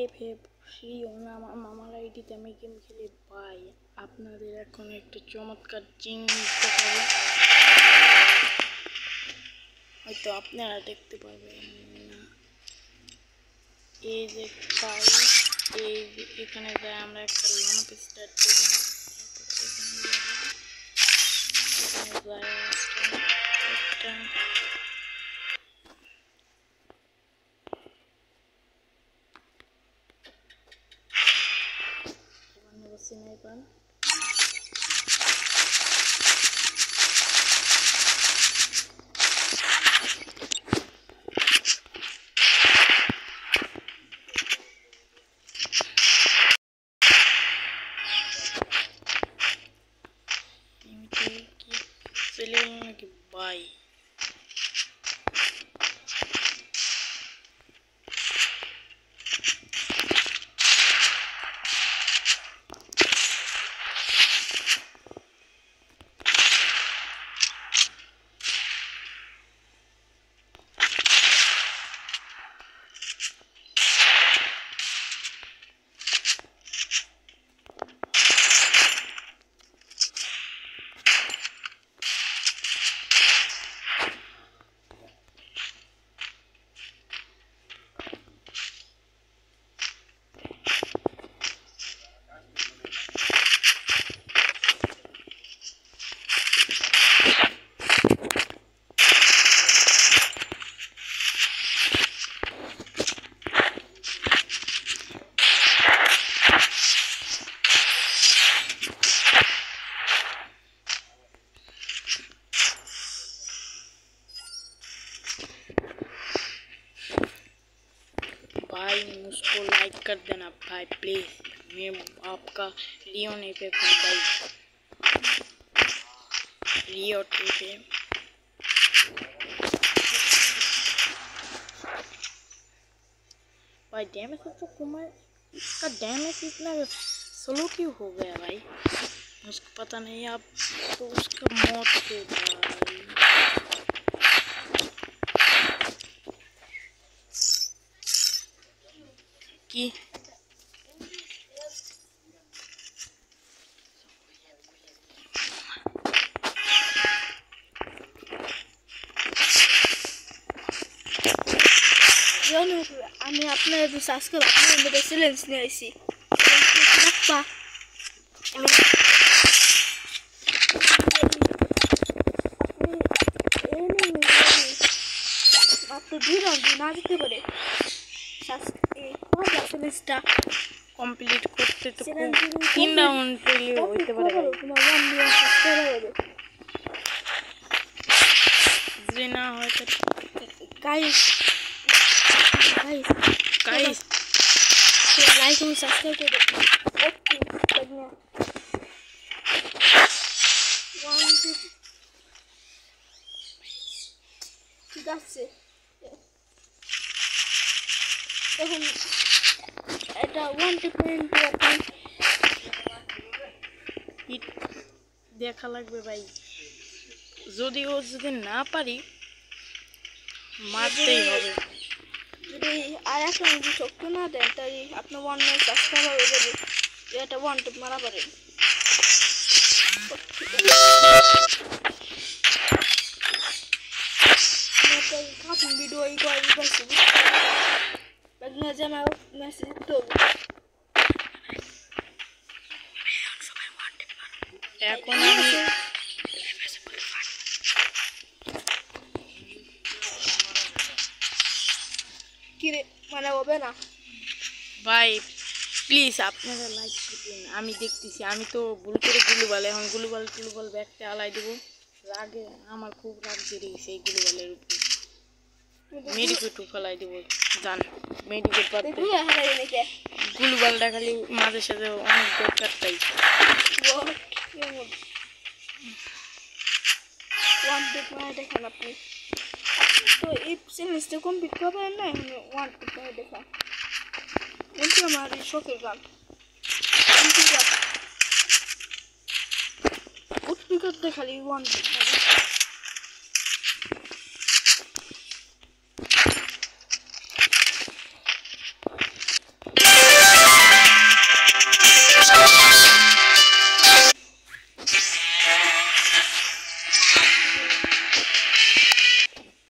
FF ফ্রিও না আমার মামার আইডিতে আমি গেম খেলি ভাই। আপনাদের এখন একটা চমৎকার জিনিস দেখাবো, হয়তো আপনারা দেখতে পারবেন না। এই যে ভাই, এই এখানে যাই আমরা একটা লাইন স্টার্ট করি, এখানে যাই একটা স্নাইপার চলে নাকি ভাই। भाई मुझको लाइक कर देना भाई प्लीज, मैं आपका लियोन एफएफ भाई, लियोन एफएफ। भाई डैमेज तो कुमार, इसका डैमेज इतना स्लो क्यों हो गया भाई, मुझको पता नहीं। आप तो उसका मौत से भाई की আমি আপনার সাবস্ক্রাইব আপনার মধ্যে চ্যালেঞ্জ নিয়ে আইছি রাখবা। মাত্র 2 রাউন্ড না দিতে পারে চ্যালেঞ্জটা কমপ্লিট করতে তো 3 রাউন্ড পেলে হইতে পারে। তোমার 1 মিলিয়ন সাবস্ক্রাইবার হবে যে না হয়তো। গাইস লাইক এবং সাবস্ক্রাইব করে দেন। ঠিক আছে, এখন এটা 1.2 দেখা লাগবে ভাই। যদি না পারি মারতেই হবে। যদি আর একটা যদি শক্তি না দেন তাই আপনার 1 মিলিয়ন সাবস্ক্রাইবার হয়ে যাবে। এটা 1 টপ মারা পারে। ভিডিও এই করে পাইছি না যে আমার মেসেজ তো এখন কিরে মানে হবে না ভাই, প্লিজ আপনারা লাইক করবেন। আমি দেখতেছি, আমি তো ভুল করে গ্লুবাল, এখন গ্লুবাল ব্যাগটা আলাই দেবো। রাগে আমার খুব রাগ বেড়ে গেছে এই গ্লুবালের উপরে। মেডিকেটও ফেলাই দেবো জান, মেডিকেট গ্লুবালটা খালি মাঝে সাথে অনেক দরকার তাই। দেখেন আপনি তো এই চ্যালেঞ্জটা কমপ্লিট করবেন না, এখন 1 টপ দেখা আমার এই শখের গান উৎপিকতে খালি 1